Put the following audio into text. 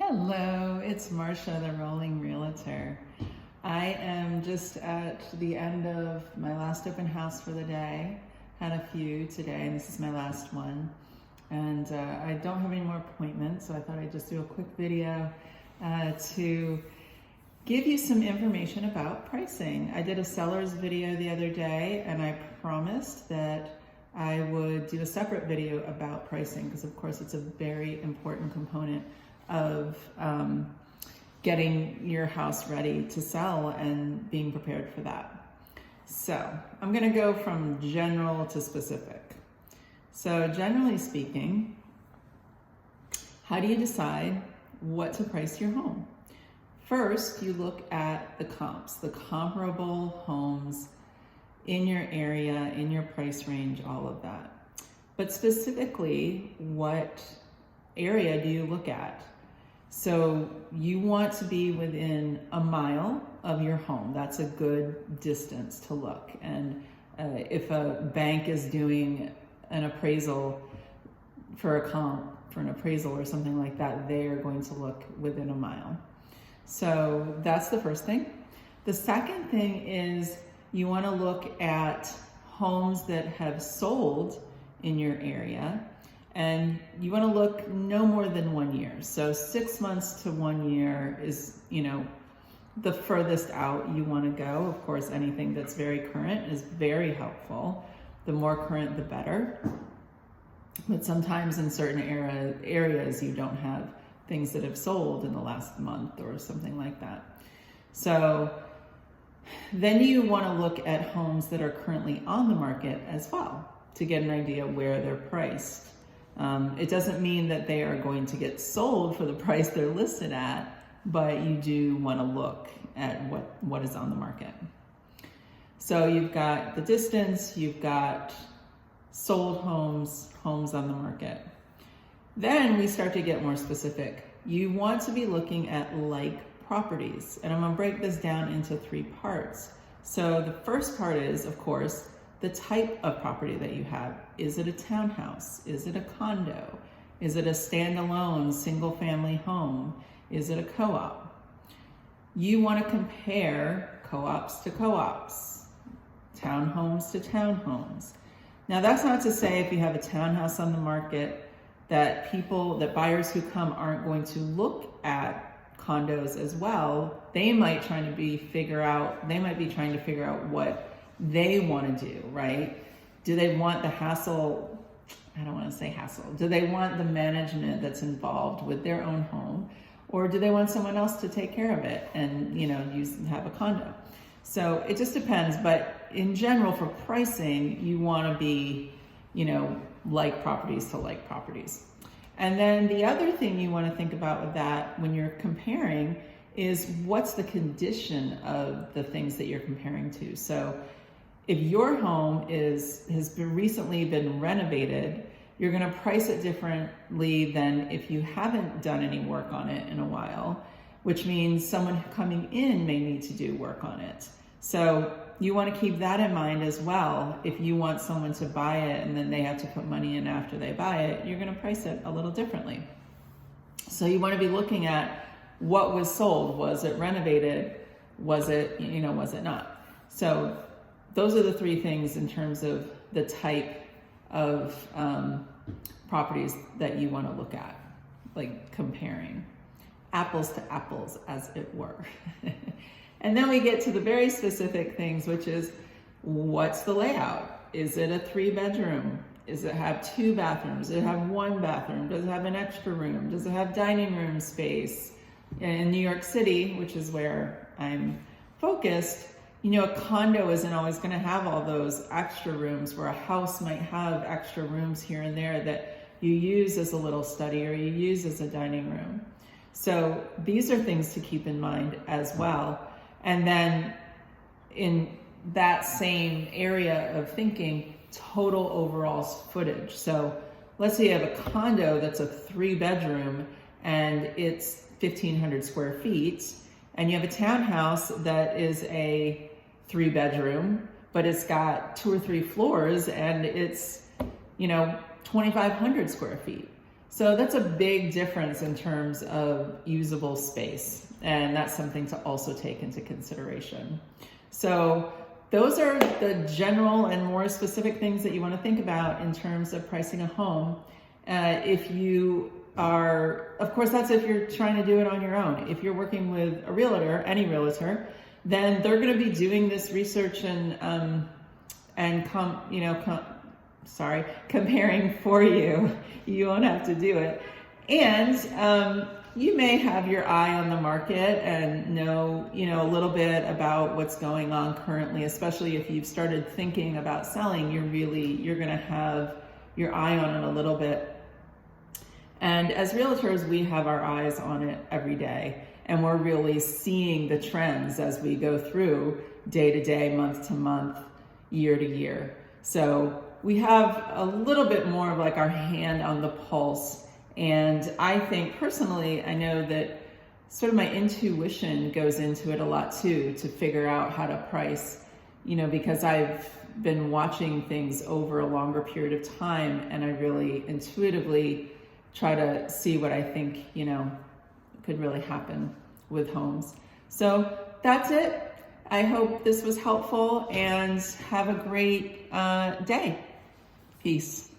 Hello, it's Marcia, the Rolling Realtor. I am just at the end of my last open house for the day. Had a few today, and this is my last one. And I don't have any more appointments, so I thought I'd just do a quick video to give you some information about pricing. I did a seller's video the other day, and I promised that I would do a separate video about pricing, because of course it's a very important component of getting your house ready to sell and being prepared for that. So I'm going to go from general to specific. So generally speaking, how do you decide what to price your home? First, you look at the comps, the comparable homes in your area, in your price range, all of that. But specifically, what area do you look at? So you want to be within a mile of your home. That's a good distance to look. And if a bank is doing an appraisal for a comp, for an appraisal or something like that, they are going to look within a mile. So that's the first thing. The second thing is you want to look at homes that have sold in your area. And you want to look no more than 1 year. So 6 months to 1 year is, the furthest out you want to go. Of course, anything that's very current is very helpful. The more current, the better. But sometimes in certain areas, you don't have things that have sold in the last month or something like that. So then you want to look at homes that are currently on the market as well to get an idea where they're priced. It doesn't mean that they are going to get sold for the price they're listed at, but you do want to look at what is on the market. So you've got the distance, you've got sold homes on the market. Then we start to get more specific. You want to be looking at like properties, and I'm going to break this down into 3 parts. So the first part is, of course, the type of property that you have. Is it a townhouse? Is it a condo? Is it a standalone single family home? Is it a co-op? You want to compare co-ops to co-ops, townhomes to townhomes. Now that's not to say if you have a townhouse on the market that buyers who come aren't going to look at condos as well. They might be trying to figure out what they want to do, right? Do they want the hassle? I don't want to say hassle. Do they want the management that's involved with their own home, or do they want someone else to take care of it and have a condo? So it just depends. But in general, for pricing, you want to be, like properties to like properties. And then the other thing you want to think about with that when you're comparing is what's the condition of the things that you're comparing to. So if your home has recently been renovated, you're going to price it differently than if you haven't done any work on it in a while, which means someone coming in may need to do work on it. So you want to keep that in mind as well. If you want someone to buy it and then they have to put money in after they buy it, you're going to price it a little differently. So you want to be looking at what was sold. Was it renovated? Was it not? So those are the 3 things in terms of the type of properties that you want to look at, like comparing apples to apples, as it were. And then we get to the very specific things, which is what's the layout? Is it a 3-bedroom? Does it have 2 bathrooms? Does it have 1 bathroom? Does it have an extra room? Does it have dining room space? In New York City, which is where I'm focused, a condo isn't always going to have all those extra rooms, where a house might have extra rooms here and there that you use as a little study or you use as a dining room. So these are things to keep in mind as well. And then in that same area of thinking, total overall footage. So let's say you have a condo that's a 3-bedroom and it's 1,500 square feet, and you have a townhouse that is a 3-bedroom, but it's got 2 or 3 floors and it's, 2,500 square feet. So that's a big difference in terms of usable space. And that's something to also take into consideration. So those are the general and more specific things that you want to think about in terms of pricing a home. If you are, of course, that's if you're trying to do it on your own. If you're working with a realtor, any realtor, then they're going to be doing this research and comparing for you. You won't have to do it. And you may have your eye on the market and know, a little bit about what's going on currently, especially if you've started thinking about selling, you're going to have your eye on it a little bit. And as realtors, we have our eyes on it every day, and we're really seeing the trends as we go through day to day, month to month, year to year. So we have a little bit more of like our hand on the pulse. And I think personally, I know that sort of my intuition goes into it a lot too, to figure out how to price, because I've been watching things over a longer period of time, and I really intuitively try to see what I think, could really happen with homes. So that's it. I hope this was helpful, and have a great day. Peace.